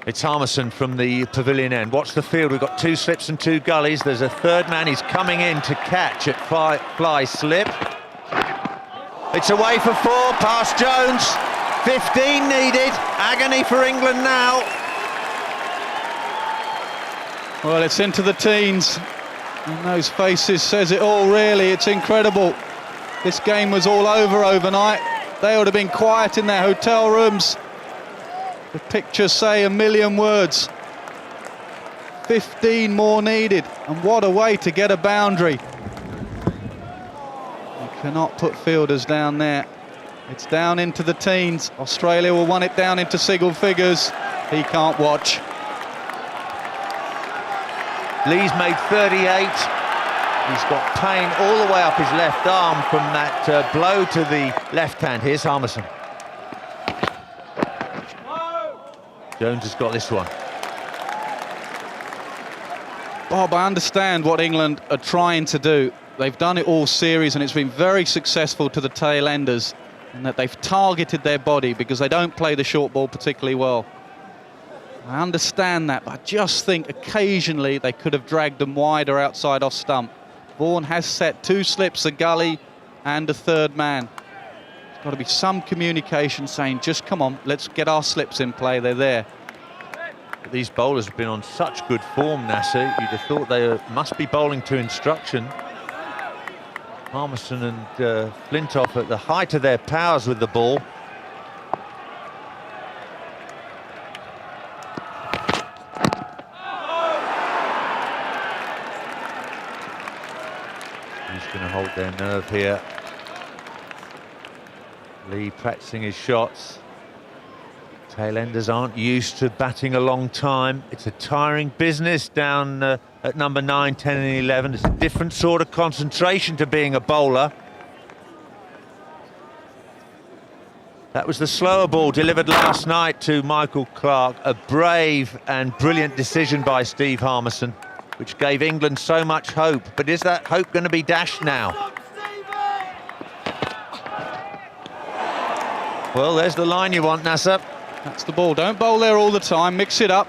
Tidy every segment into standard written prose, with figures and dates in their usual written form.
It's Harmison from the pavilion end. Watch the field, we've got 2 slips and 2 gullies. There's a third man, he's coming in to catch at fly slip. It's away for 4, past Jones. 15 needed, agony for England now. Well, it's into the teens, and those faces says it all, really. It's incredible. This game was all over overnight. They would have been quiet in their hotel rooms. The pictures say a million words. 15 more needed, and what a way to get a boundary. You cannot put fielders down there. It's down into the teens. Australia will want it down into single figures. He can't watch. Lee's made 38. He's got pain all the way up his left arm from that blow to the left hand. Here's Harmison. Jones has got this one. Bob, I understand what England are trying to do. They've done it all series, and it's been very successful to the tail enders, and that they've targeted their body because they don't play the short ball particularly well. I understand that, but I just think occasionally they could have dragged them wider outside off stump. Vaughan has set 2 slips, a gully and a third man. There's got to be some communication saying, just come on, let's get our slips in play, they're there. These bowlers have been on such good form, Nasser. You'd have thought they must be bowling to instruction. Harmison and Flintoff at the height of their powers with the ball. He's going to hold their nerve here. Lee practicing his shots. Tailenders aren't used to batting a long time. It's a tiring business down at number 9, 10 and 11. It's a different sort of concentration to being a bowler. That was the slower ball delivered last night to Michael Clarke. A brave and brilliant decision by Steve Harmison, which gave England so much hope. But is that hope going to be dashed now? Well, there's the line you want, Nasser. That's the ball. Don't bowl there all the time. Mix it up.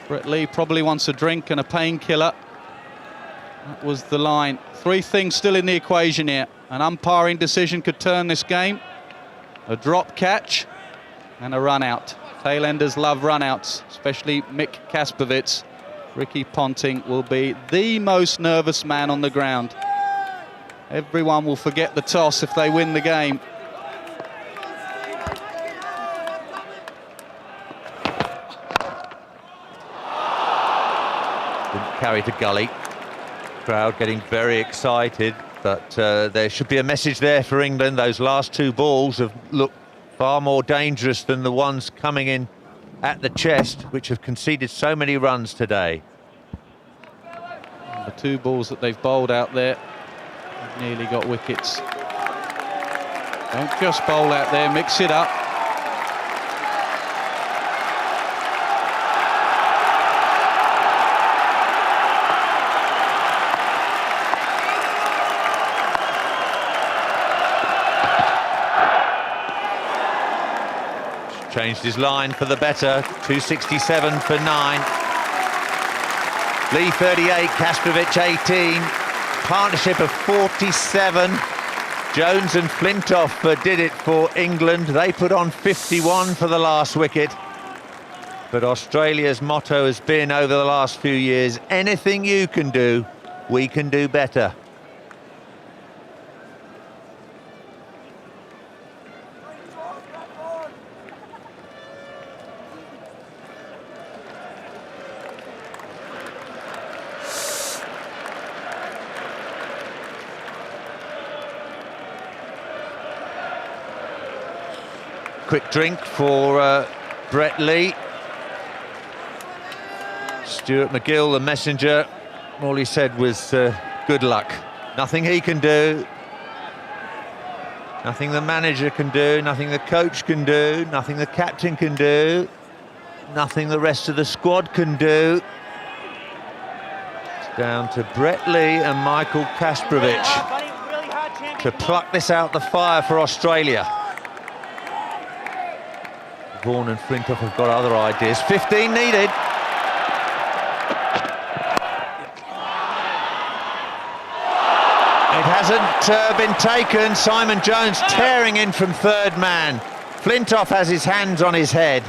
Brett Lee probably wants a drink and a painkiller. That was the line. 3 things still in the equation here. An umpiring decision could turn this game. A drop catch and a run out. Tailenders love run outs, especially Mick Kaspervitz. Ricky Ponting will be the most nervous man on the ground. Everyone will forget the toss if they win the game. Didn't carry to gully. Crowd getting very excited, but there should be a message there for England. Those last 2 balls have looked far more dangerous than the ones coming in at the chest, which have conceded so many runs today. The 2 balls that they've bowled out there have nearly got wickets. Don't just bowl out there, mix it up. Changed his line for the better. 267 for 9. Lee 38, Kaspervitz 18. Partnership of 47. Jones and Flintoff did it for England. They put on 51 for the last wicket. But Australia's motto has been over the last few years, anything you can do, we can do better. Quick drink for Brett Lee. Stuart McGill, the messenger, all he said was good luck. Nothing he can do, nothing the manager can do, nothing the coach can do, nothing the captain can do, nothing the rest of the squad can do. It's down to Brett Lee and Michael Kaspervitz to pluck this out the fire for Australia. Vaughan and Flintoff have got other ideas. 15 needed. It hasn't been taken. Simon Jones tearing in from third man. Flintoff has his hands on his head.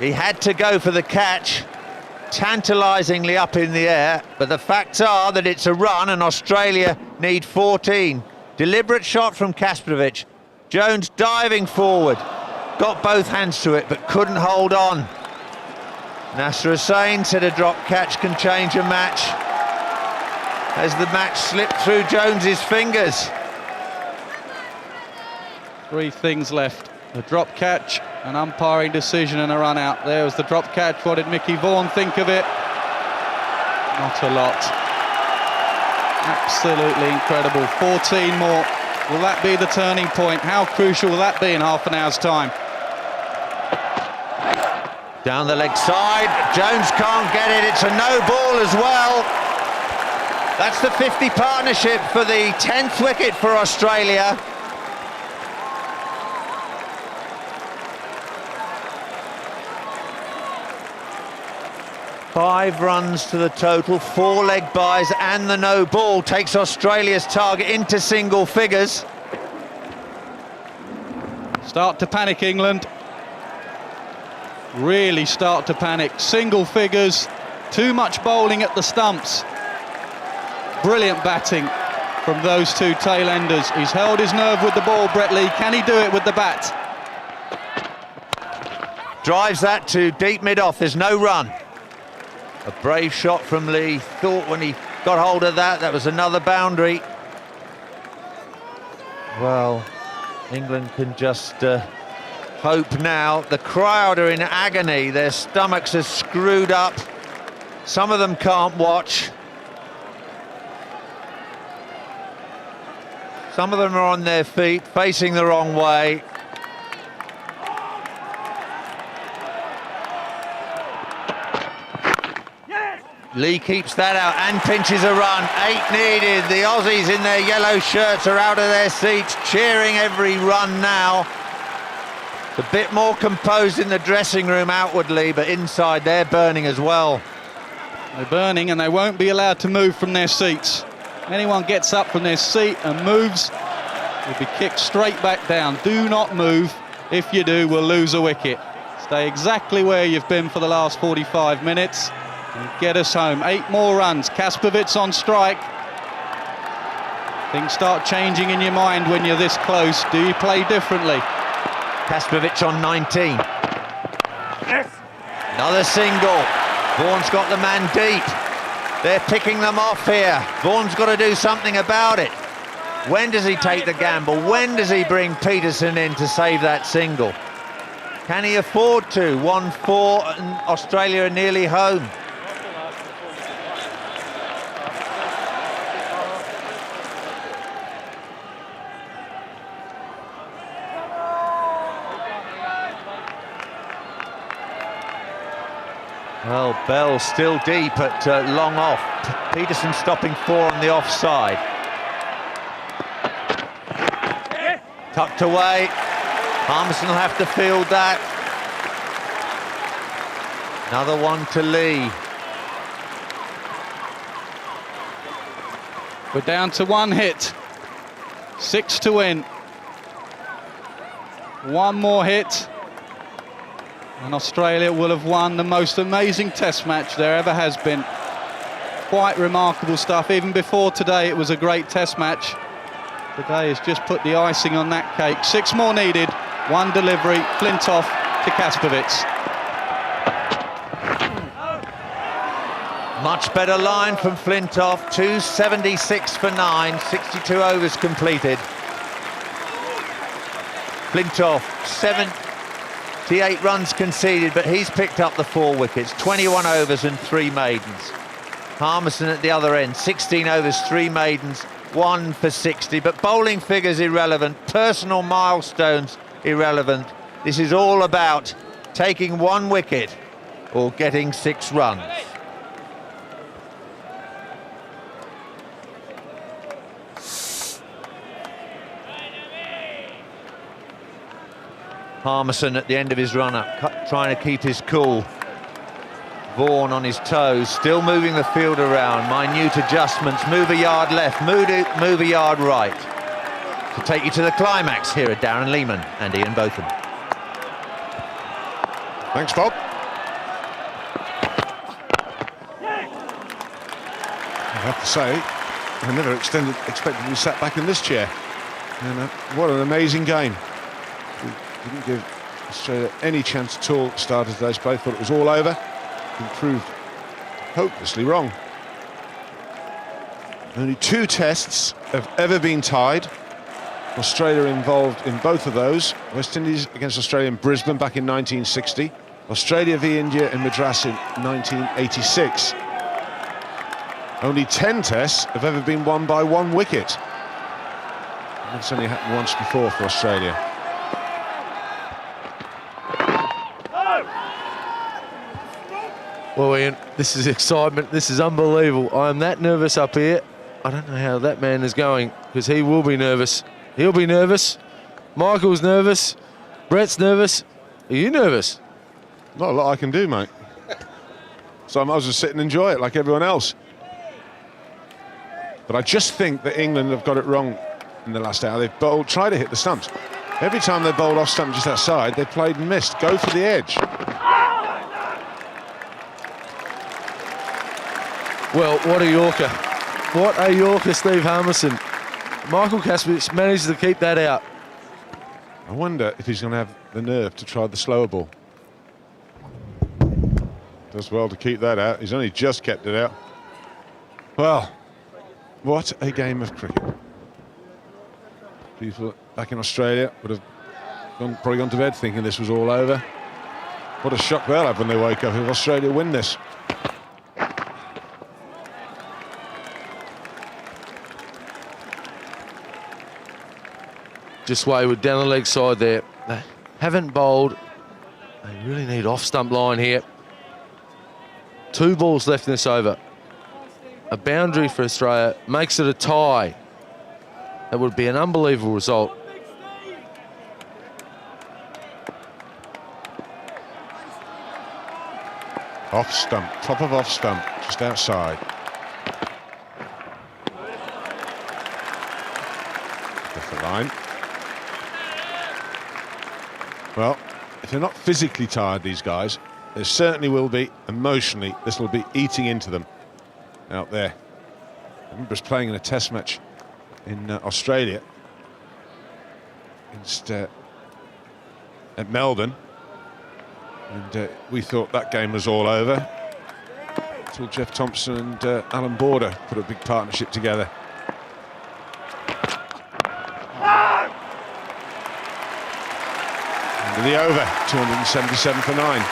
He had to go for the catch, tantalisingly up in the air, but the facts are that it's a run and Australia need 14. Deliberate shot from Kasparovic. Jones diving forward, got both hands to it but couldn't hold on. Nasser Hussain said a drop catch can change a match as the match slipped through Jones's fingers. 3 things left: a drop catch, an umpiring decision and a run out. There was the drop catch. What did Mickey Vaughan think of it? Not a lot. Absolutely incredible. 14 more. Will that be the turning point? How crucial will that be in half an hour's time? Down the leg side, Jones can't get it. It's a no ball as well. That's the 50 partnership for the 10th wicket for Australia. Five runs to the total, 4 leg byes and the no ball takes Australia's target into single figures. Start to panic, England. Really start to panic. Single figures, too much bowling at the stumps. Brilliant batting from those 2 tail-enders. He's held his nerve with the ball, Brett Lee. Can he do it with the bat? Drives that to deep mid-off, there's no run. A brave shot from Lee. Thought when he got hold of that, that was another boundary. Well, England can just hope now. The crowd are in agony. Their stomachs are screwed up. Some of them can't watch. Some of them are on their feet, facing the wrong way. Lee keeps that out and pinches a run. 8 needed. The Aussies in their yellow shirts are out of their seats, cheering every run now. It's a bit more composed in the dressing room outwardly, but inside they're burning as well. They're burning and they won't be allowed to move from their seats. Anyone gets up from their seat and moves will be kicked straight back down. Do not move. If you do, we'll lose a wicket. Stay exactly where you've been for the last 45 minutes. And get us home. 8 more runs. Kasparovic on strike. Things start changing in your mind when you're this close. Do you play differently? Kasparovic on 19. Yes. Another single. Vaughan's got the man deep. They're picking them off here. Vaughan's got to do something about it. When does he take the gamble? When does he bring Peterson in to save that single? Can he afford to? 1-4 and Australia are nearly home. Well, Bell still deep at long off. Peterson stopping 4 on the offside. Tucked away. Harmison will have to field that. Another one to Lee. We're down to 1 hit. 6 to win. 1 more hit. And Australia will have won the most amazing test match there ever has been. Quite remarkable stuff. Even before today, it was a great test match. Today has just put the icing on that cake. 6 more needed. 1 delivery. Flintoff to Kasparovic. Much better line from Flintoff. 276 for 9. 62 overs completed. Flintoff, 78 runs conceded, but he's picked up the 4 wickets. 21 overs and 3 maidens. Harmison at the other end, 16 overs, 3 maidens, 1 for 60. But bowling figures irrelevant, personal milestones irrelevant. This is all about taking 1 wicket or getting 6 runs. Harmison at the end of his run-up, trying to keep his cool. Vaughan on his toes, still moving the field around. Minute adjustments, move a yard left, move a yard right. To take you to the climax here at Darren Lehman and Ian Botham. Thanks, Bob. I have to say, I never expected to be sat back in this chair. And what an amazing game. We didn't give Australia any chance at all at the start of today's play. Thought it was all over. Been proved hopelessly wrong. Only 2 tests have ever been tied. Australia involved in both of those. West Indies against Australia in Brisbane back in 1960. Australia v India in Madras in 1986. Only 10 tests have ever been won by 1 wicket. And that's only happened once before for Australia. Well, Ian, this is excitement. This is unbelievable. I'm that nervous up here. I don't know how that man is going, because he will be nervous. He'll be nervous. Michael's nervous. Brett's nervous. Are you nervous? Not a lot I can do, mate. So I might as well sit and enjoy it like everyone else. But I just think that England have got it wrong in the last hour. They've tried to hit the stumps. Every time they bowled off stump just outside, they played and missed. Go for the edge. Well, what a Yorker. What a Yorker, Steve Harmison. Michael Kasprich managed to keep that out. I wonder if he's going to have the nerve to try the slower ball. Does well to keep that out. He's only just kept it out. Well, what a game of cricket. People back in Australia would have probably gone to bed thinking this was all over. What a shock they'll have when they wake up if Australia win this. Just wayward down the leg side there. They haven't bowled. They really need off-stump line here. 2 balls left in this over. A boundary for Australia makes it a tie. That would be an unbelievable result. Off stump, top of off stump, just outside. Off the line. Well, if they're not physically tired, these guys, there certainly will be emotionally. This will be eating into them out there. I remember us playing in a test match in Australia against at Melbourne, and we thought that game was all over until Jeff Thompson and Alan Border put a big partnership together. Into the over, 277 for 9.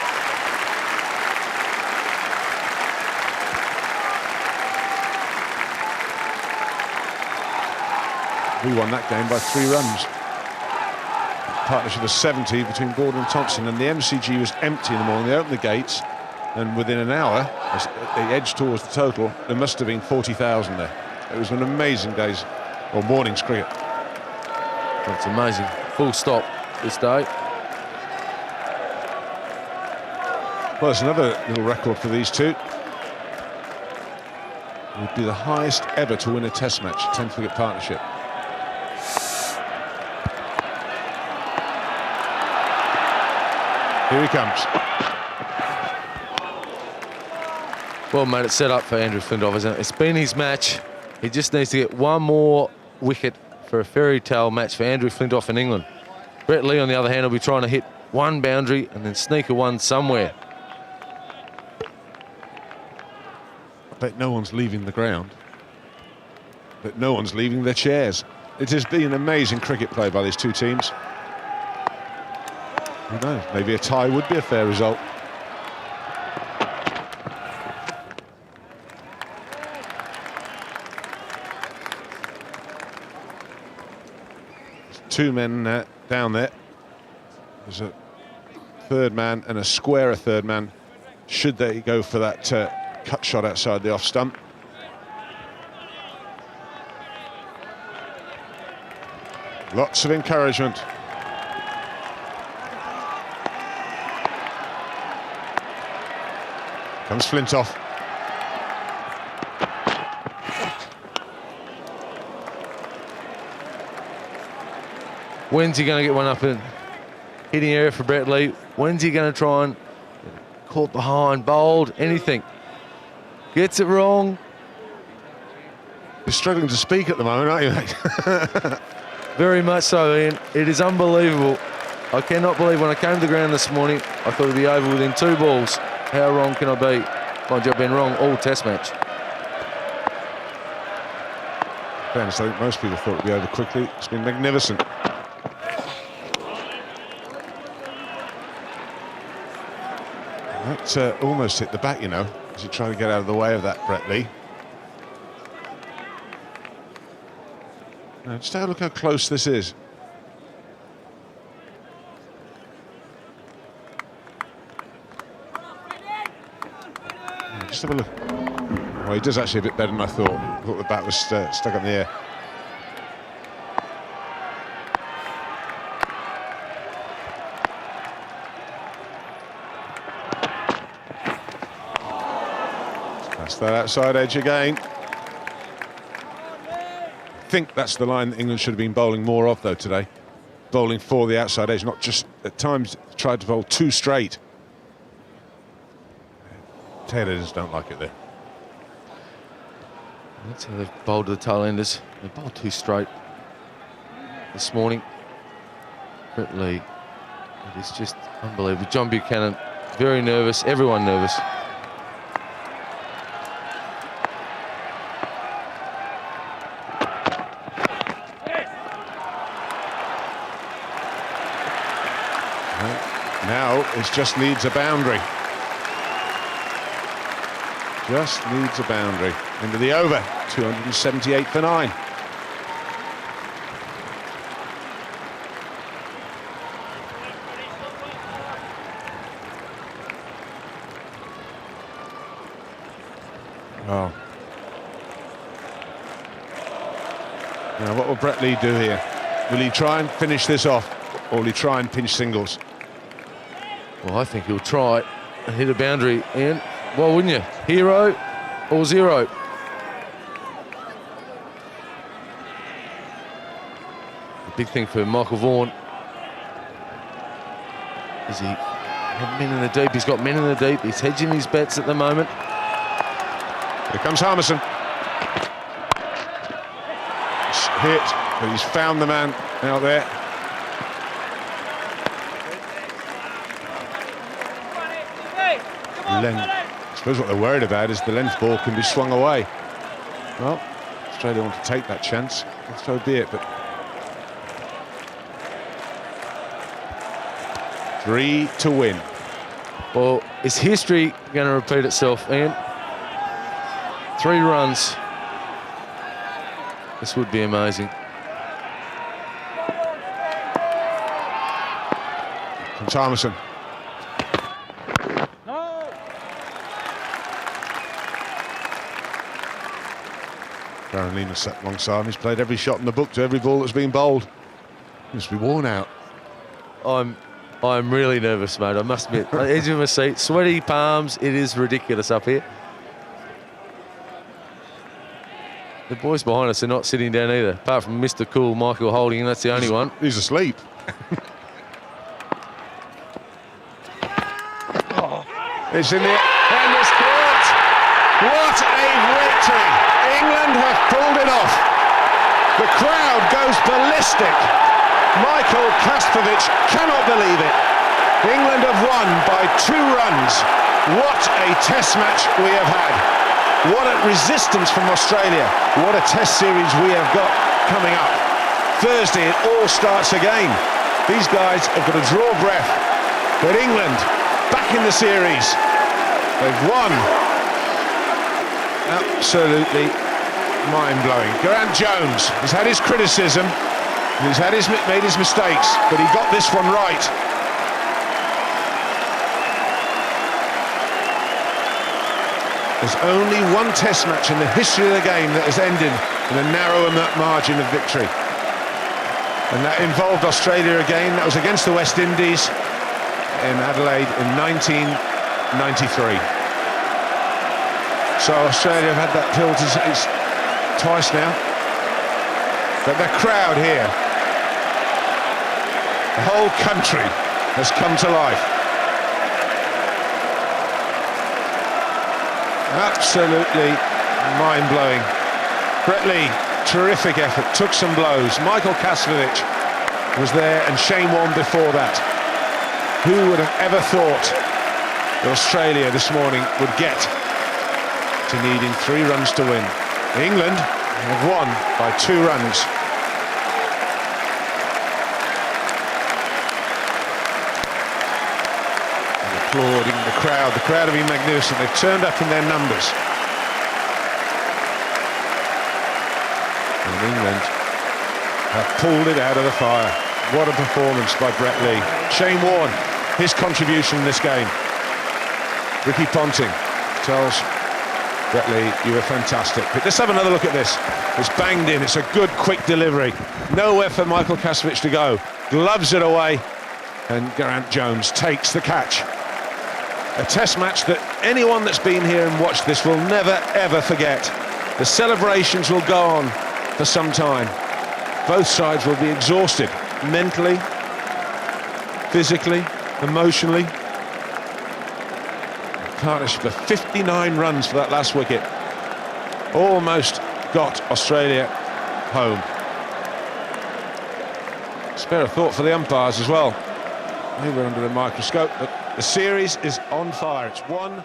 We won that game by 3 runs. Partnership of 70 between Border and Thompson, and the MCG was empty in the morning. They opened the gates, and within an hour, as they edged towards the total, there must have been 40,000 there. It was an amazing day's, or morning's cricket. That's amazing. Full stop this day. Well, it's another little record for these two. It would be the highest ever to win a test match, 10-wicket partnership. Here he comes. Well, mate, it's set up for Andrew Flintoff, isn't it? It's been his match. He just needs to get 1 more wicket for a fairy tale match for Andrew Flintoff in England. Brett Lee, on the other hand, will be trying to hit 1 boundary and then sneak a 1 somewhere. I bet no one's leaving the ground. But no one's leaving their chairs. It has been amazing cricket play by these two teams. Who knows? Maybe a tie would be a fair result. There's 2 men down there. There's a third man and a squarer third man, should they go for that cut shot outside the off stump. Lots of encouragement. Comes Flintoff. When's he going to get one up in hitting area for Brett Lee? When's he going to try and caught behind, bowled, anything? Gets it wrong. You're struggling to speak at the moment, aren't you, mate? Very much so, Ian. It is unbelievable. I cannot believe when I came to the ground this morning, I thought it'd be over within 2 balls. How wrong can I be? Mind you, I've been wrong all test match. Fairness, I think most people thought it'd be over quickly. It's been magnificent. That almost hit the bat, you know, as he tried to get out of the way of that Brett Lee. Now, just have a look how close this is. Just have a look. Well, he does actually a bit better than I thought. I thought the bat was stuck up in the air. That's that outside edge again. I think that's the line that England should have been bowling more of, though, today. Bowling for the outside edge, not just at times tried to bowl too straight. Tailenders don't like it there. That's how they've bowled to the tailenders. They bowled too straight this morning. Brett Lee, it is just unbelievable. John Buchanan, very nervous, everyone nervous. Now it just needs a boundary. Just needs a boundary. Into the over, 278 for 9. Oh. Now what will Brett Lee do here? Will he try and finish this off, or will he try and pinch singles? Well, I think he'll try and hit a boundary, Ian. Well, wouldn't you? Hero or zero? The big thing for Michael Vaughan is he had men in the deep. He's got men in the deep. He's hedging his bets at the moment. Here comes Harmison. It's hit, but he's found the man out there. I suppose what they're worried about is the length ball can be swung away. Well, Australia want to take that chance, so be it, but 3 to win. Well, is history going to repeat itself, Ian? 3 runs. This would be amazing. Comes Harmison. Darren Lena sat alongside him. He's played every shot in the book to every ball that's been bowled. He must be worn out. I'm really nervous, mate. I must admit. Edge of my seat, sweaty palms. It is ridiculous up here. The boys behind us are not sitting down either, apart from Mr. Cool Michael Holding. That's the only one. He's asleep. It's in the and it's caught. What a victory! England have pulled it off. The crowd goes ballistic. Michael Kastrovic cannot believe it. England have won by 2 runs. What a test match we have had. What a resistance from Australia. What a test series we have got coming up. Thursday it all starts again. These guys have got to draw breath. But England back in the series. They've won. Absolutely mind-blowing. Geraint Jones has had his criticism, he's made his mistakes, but he got this one right. There's only one test match in the history of the game that has ended in a narrow margin of victory. And that involved Australia again. That was against the West Indies in Adelaide in 1993. So Australia have had that pill it's twice now. But the crowd here, the whole country has come to life. Absolutely mind-blowing. Brett Lee, terrific effort, took some blows. Michael Kaslovic was there and Shane Warne before that. Who would have ever thought that Australia this morning would get to needing 3 runs to win? England have won by 2 runs. And applauding the crowd have been magnificent. They've turned up in their numbers. And England have pulled it out of the fire. What a performance by Brett Lee. Shane Warne, his contribution in this game. Ricky Ponting tells Brett Lee, you were fantastic. But let's have another look at this. It's banged in, it's a good quick delivery. Nowhere for Michael Kaslovic to go. Gloves it away, and Geraint Jones takes the catch. A test match that anyone that's been here and watched this will never ever forget. The celebrations will go on for some time. Both sides will be exhausted, mentally, physically, emotionally. Partnership of 59 runs for that last wicket. Almost got Australia home. Spare a thought for the umpires as well. They were under the microscope, but the series is on fire. It's 1